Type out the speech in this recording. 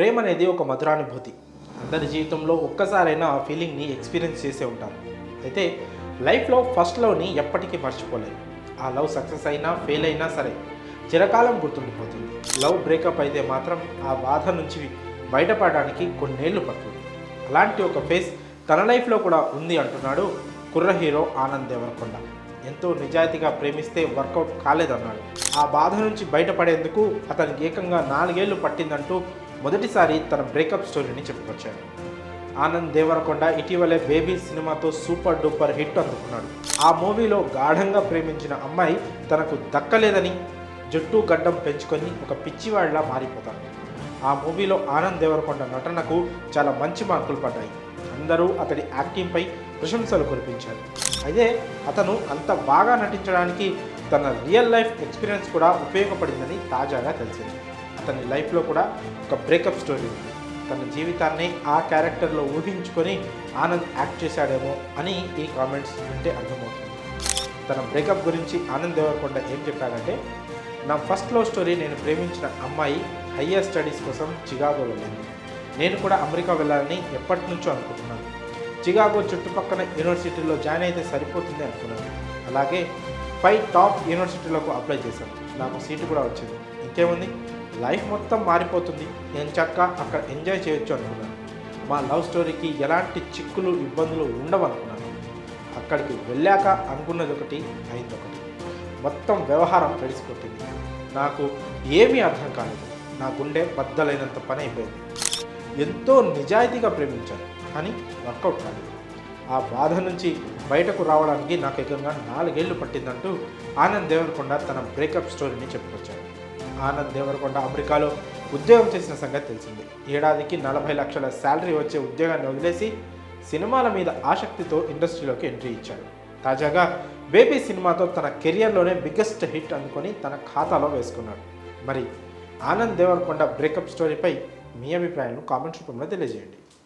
ప్రేమ అనేది ఒక మధురానుభూతి. అందరి జీవితంలో ఒక్కసారైనా ఆ ఫీలింగ్ని ఎక్స్పీరియన్స్ చేసే ఉంటారు. అయితే లైఫ్లో ఫస్ట్ లవ్ని ఎప్పటికీ మర్చిపోలేదు. ఆ లవ్ సక్సెస్ అయినా ఫెయిల్ అయినా సరే చిరకాలం గుర్తుండిపోతుంది. లవ్ బ్రేకప్ అయితే మాత్రం ఆ బాధ నుంచి బయటపడడానికి కొన్నేళ్లు పడుతుంది. అలాంటి ఒక ఫేస్ తన లైఫ్లో కూడా ఉంది అంటున్నాడు కుర్ర హీరో ఆనంద్ దేవరకొండ. ఎంతో నిజాయితీగా ప్రేమిస్తే వర్కౌట్ కాలేదన్నాడు. ఆ బాధ నుంచి బయటపడేందుకు అతనికి ఏకంగా 4 ఏళ్లు పట్టిందంటూ మొదటిసారి తన బ్రేకప్ స్టోరీని చెప్పుకొచ్చాడు. ఆనంద్ దేవరకొండ ఇటీవలే బేబీ సినిమాతో సూపర్ డూపర్ హిట్ అందుకున్నాడు. ఆ మూవీలో గాఢంగా ప్రేమించిన అమ్మాయి తనకు దక్కలేదని జుట్టు గడ్డం పెంచుకొని ఒక పిచ్చివాడిలా మారిపోతాడు. ఆ మూవీలో ఆనంద్ దేవరకొండ నటనకు చాలా మంచి మార్కులు పడ్డాయి. అందరూ అతడి యాక్టింగ్పై ప్రశంసలు కురిపించారు. అయితే అతను అంత బాగా నటించడానికి తన రియల్ లైఫ్ ఎక్స్పీరియన్స్ కూడా ఉపయోగపడిందని తాజాగా తెలిసింది. అతని లైఫ్లో కూడా ఒక బ్రేకప్ స్టోరీ ఉంది. తన జీవితాన్ని ఆ క్యారెక్టర్లో ఊహించుకొని ఆనంద్ యాక్ట్ చేశాడేమో అని ఈ కామెంట్స్ అంటే అర్థమవుతుంది. తన బ్రేకప్ గురించి ఆనంద్ దేవరకొండ ఏం చెప్పాడంటే, నా ఫస్ట్ లవ్ స్టోరీ నేను ప్రేమించిన అమ్మాయి హయ్యర్ స్టడీస్ కోసం చికాగో వెళ్ళింది. నేను కూడా అమెరికా వెళ్ళాలని ఎప్పటి నుంచో అనుకుంటున్నాను. చికాగో చుట్టుపక్కల యూనివర్సిటీలో జాయిన్ అయితే సరిపోతుంది అనుకున్నాను. అలాగే 5 టాప్ యూనివర్సిటీలకు అప్లై చేశాను. నాకు సీటు కూడా వచ్చింది. ఇంకేముంది, లైఫ్ మొత్తం మారిపోతుంది, నేను చక్కగా అక్కడ ఎంజాయ్ చేయొచ్చు అనుకున్నాను. మా లవ్ స్టోరీకి ఎలాంటి చిక్కులు ఇబ్బందులు ఉండవనుకున్నాను. అక్కడికి వెళ్ళాక అనుకున్నది ఒకటి, అయింది ఒకటి. మొత్తం వ్యవహారం తెలిసికొట్టింది. నాకు ఏమీ అర్థం కాలేదు. నా గుండె బద్దలైనంత పని అయిపోయింది. ఎంతో నిజాయితీగా ప్రేమించాను, కానీ వర్కౌట్ కాలేదు. ఆ బాధ నుంచి బయటకు రావడానికి నాకు ఏకంగా 4 ఏళ్లు పట్టిందంటూ ఆనంద్ దేవరకొండ తన బ్రేకప్ స్టోరీని చెప్పుకొచ్చాడు. ఆనంద్ దేవరకొండ అమెరికాలో ఉద్యోగం చేసిన సంగతి తెలిసింది. ఏడాదికి 40 లక్షల శాలరీ వచ్చే ఉద్యోగాన్ని వదిలేసి సినిమాల మీద ఆసక్తితో ఇండస్ట్రీలోకి ఎంట్రీ ఇచ్చాడు. తాజాగా బేబీ సినిమాతో తన కెరియర్లోనే బిగ్గెస్ట్ హిట్ అనుకొని తన ఖాతాలో వేసుకున్నాడు. మరి ఆనంద్ దేవరకొండ బ్రేకప్ స్టోరీపై మీ అభిప్రాయాలను కామెంట్స్ రూపంలో తెలియజేయండి.